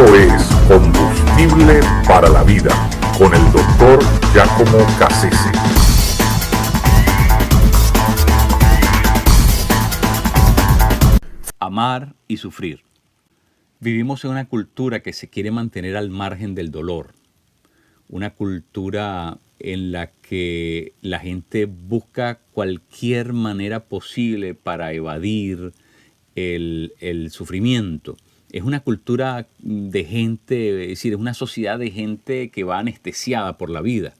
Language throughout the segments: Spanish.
Esto es Combustible para la Vida con el Dr. Giacomo Cassese. Amar y sufrir. Vivimos en una cultura que se quiere mantener al margen del dolor. Una cultura en la que la gente busca cualquier manera posible para evadir el sufrimiento. Es una cultura de gente, es decir, es una sociedad de gente que va anestesiada por la vida,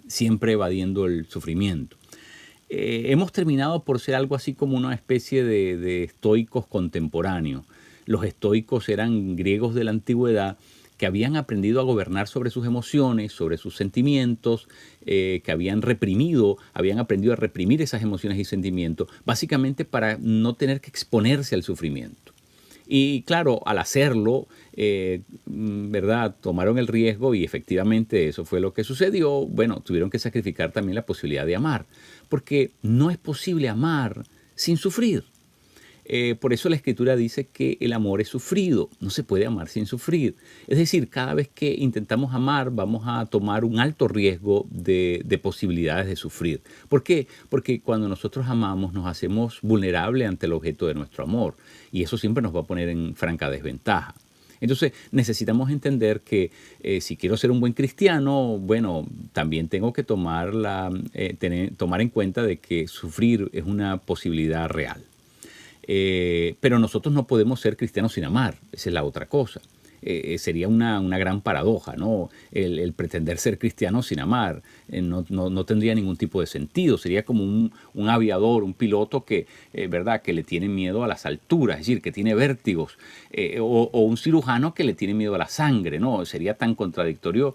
siempre evadiendo el sufrimiento. Hemos terminado por ser algo así como una especie de estoicos contemporáneos. Los estoicos eran griegos de la antigüedad que habían aprendido a gobernar sobre sus emociones, sobre sus sentimientos, que habían aprendido a reprimir esas emociones y sentimientos, básicamente para no tener que exponerse al sufrimiento. Y claro, al hacerlo, ¿verdad? Tomaron el riesgo y efectivamente eso fue lo que sucedió. Bueno, tuvieron que sacrificar también la posibilidad de amar, porque no es posible amar sin sufrir. Por eso la Escritura dice que el amor es sufrido, no se puede amar sin sufrir. Es decir, cada vez que intentamos amar vamos a tomar un alto riesgo de posibilidades de sufrir. ¿Por qué? Porque cuando nosotros amamos nos hacemos vulnerables ante el objeto de nuestro amor y eso siempre nos va a poner en franca desventaja. Entonces necesitamos entender que si quiero ser un buen cristiano, bueno, también tengo que tomar en cuenta de que sufrir es una posibilidad real. Pero nosotros no podemos ser cristianos sin amar, esa es la otra cosa. Sería una gran paradoja, ¿no? El pretender ser cristiano sin amar no tendría ningún tipo de sentido. Sería como un aviador, un piloto que, ¿verdad? Que le tiene miedo a las alturas, es decir, que tiene vértigos, o un cirujano que le tiene miedo a la sangre, ¿no? Sería tan contradictorio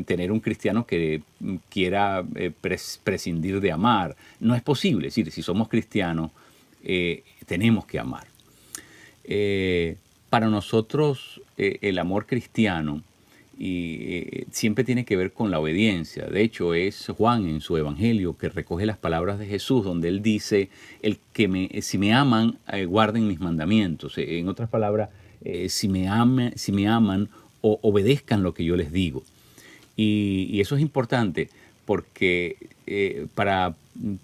tener un cristiano que quiera prescindir de amar. No es posible, es decir, si somos cristianos, tenemos que amar. Para nosotros el amor cristiano siempre tiene que ver con la obediencia. De hecho, es Juan en su Evangelio que recoge las palabras de Jesús donde él dice, si me aman, guarden mis mandamientos. En otras palabras, si me aman, obedezcan lo que yo les digo. Y eso es importante porque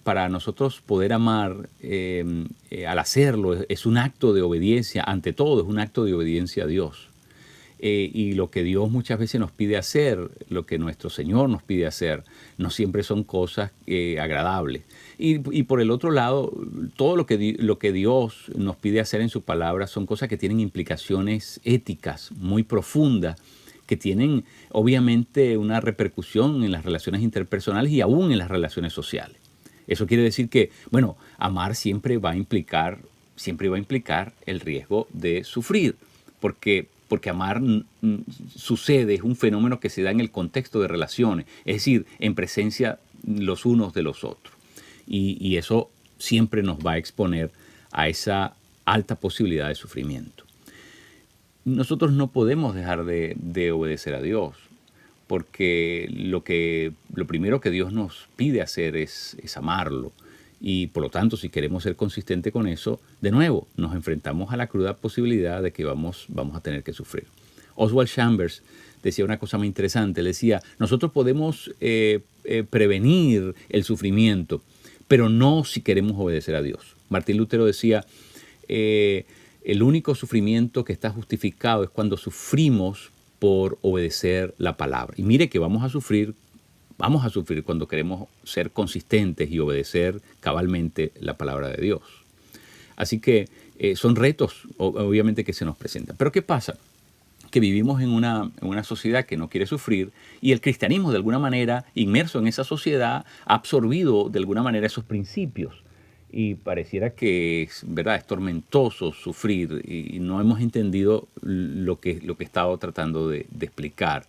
para nosotros poder amar, al hacerlo, es un acto de obediencia, ante todo es un acto de obediencia a Dios. Y lo que Dios muchas veces nos pide hacer, lo que nuestro Señor nos pide hacer, no siempre son cosas agradables. Y por el otro lado, todo lo que Dios nos pide hacer en su palabra son cosas que tienen implicaciones éticas muy profundas, que tienen obviamente una repercusión en las relaciones interpersonales y aún en las relaciones sociales. Eso quiere decir que, bueno, amar siempre va a implicar el riesgo de sufrir, porque amar sucede, es un fenómeno que se da en el contexto de relaciones, es decir, en presencia los unos de los otros. Y eso siempre nos va a exponer a esa alta posibilidad de sufrimiento. Nosotros no podemos dejar de obedecer a Dios, porque lo primero que Dios nos pide hacer es amarlo. Y por lo tanto, si queremos ser consistentes con eso, de nuevo, nos enfrentamos a la cruda posibilidad de que vamos a tener que sufrir. Oswald Chambers decía una cosa muy interesante, él decía, nosotros podemos prevenir el sufrimiento, pero no si queremos obedecer a Dios. Martín Lutero decía, el único sufrimiento que está justificado es cuando sufrimos por obedecer la palabra. Y mire que vamos a sufrir cuando queremos ser consistentes y obedecer cabalmente la palabra de Dios. Así que son retos, obviamente, que se nos presentan. Pero ¿qué pasa? Que vivimos en una sociedad que no quiere sufrir y el cristianismo, de alguna manera, inmerso en esa sociedad, ha absorbido de alguna manera esos principios. Y pareciera que es tormentoso sufrir y no hemos entendido lo que he estado tratando de explicar.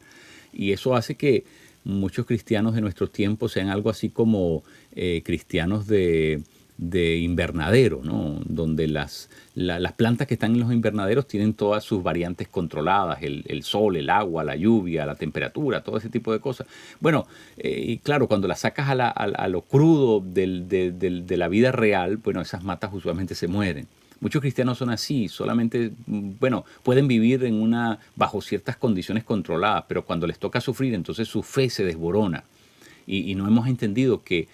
Y eso hace que muchos cristianos de nuestros tiempos sean algo así como cristianos de invernadero, ¿no? Donde las plantas que están en los invernaderos tienen todas sus variantes controladas, el sol, el agua, la lluvia, la temperatura, todo ese tipo de cosas. Bueno, y claro, cuando las sacas a lo crudo de la vida real, bueno, esas matas usualmente se mueren. Muchos cristianos son así, solamente, bueno, pueden vivir bajo ciertas condiciones controladas, pero cuando les toca sufrir, entonces su fe se desborona. Y no hemos entendido que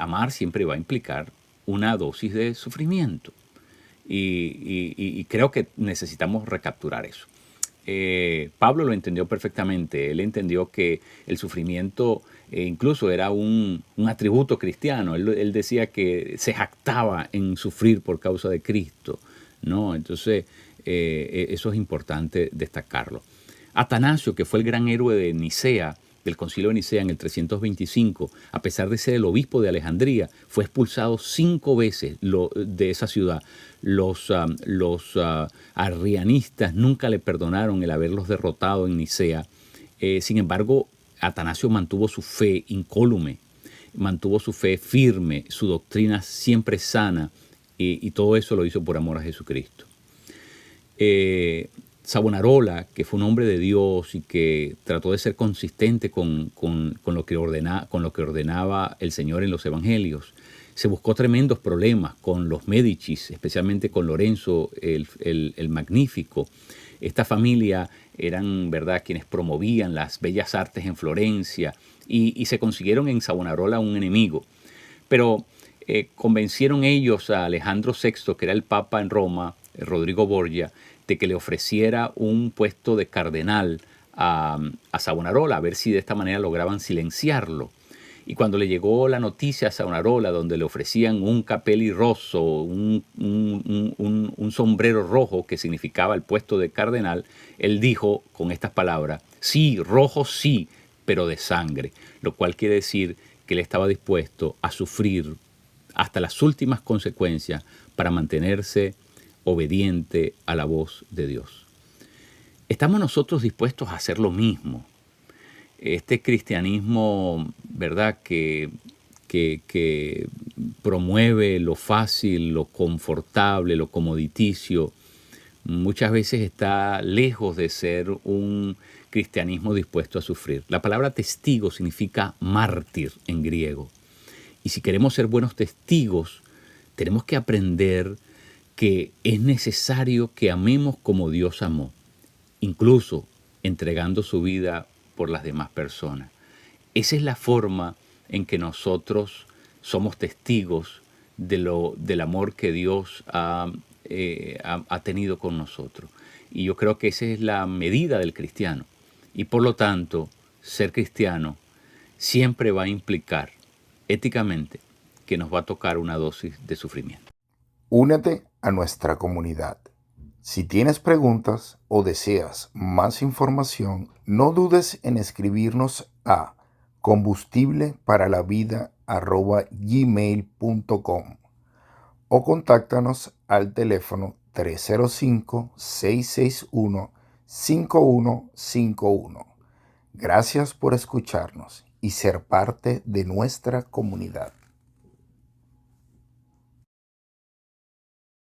amar siempre va a implicar una dosis de sufrimiento. Y creo que necesitamos recapturar eso. Pablo lo entendió perfectamente. Él entendió que el sufrimiento incluso era un atributo cristiano. Él decía que se jactaba en sufrir por causa de Cristo, ¿no? Entonces, eso es importante destacarlo. Atanasio, que fue el gran héroe de Nicea, del concilio de Nicea en el 325, a pesar de ser el obispo de Alejandría, fue expulsado 5 veces de esa ciudad. Los arrianistas nunca le perdonaron el haberlos derrotado en Nicea. Sin embargo, Atanasio mantuvo su fe incólume, mantuvo su fe firme, su doctrina siempre sana, y todo eso lo hizo por amor a Jesucristo. Savonarola, que fue un hombre de Dios y que trató de ser consistente con lo que ordenaba el Señor en los evangelios, se buscó tremendos problemas con los Médicis, especialmente con Lorenzo el Magnífico. Esta familia eran, ¿verdad?, quienes promovían las bellas artes en Florencia y se consiguieron en Savonarola un enemigo. Pero convencieron ellos a Alejandro VI, que era el Papa en Roma, Rodrigo Borgia, de que le ofreciera un puesto de cardenal a Savonarola, a ver si de esta manera lograban silenciarlo. Y cuando le llegó la noticia a Savonarola, donde le ofrecían un capelli rosso, un sombrero rojo que significaba el puesto de cardenal, él dijo con estas palabras: sí, rojo sí, pero de sangre, lo cual quiere decir que él estaba dispuesto a sufrir hasta las últimas consecuencias para mantenerse obediente a la voz de Dios. ¿Estamos nosotros dispuestos a hacer lo mismo? Este cristianismo, ¿verdad?, que promueve lo fácil, lo confortable, lo comoditicio, muchas veces está lejos de ser un cristianismo dispuesto a sufrir. La palabra testigo significa mártir en griego. Y si queremos ser buenos testigos, tenemos que aprender que es necesario que amemos como Dios amó, incluso entregando su vida por las demás personas. Esa es la forma en que nosotros somos testigos del amor que Dios ha tenido con nosotros. Y yo creo que esa es la medida del cristiano. Y por lo tanto, ser cristiano siempre va a implicar éticamente que nos va a tocar una dosis de sufrimiento. Únete a nuestra comunidad. Si tienes preguntas o deseas más información, no dudes en escribirnos a combustibleparalavida@gmail.com o contáctanos al teléfono 305-661-5151. Gracias por escucharnos y ser parte de nuestra comunidad.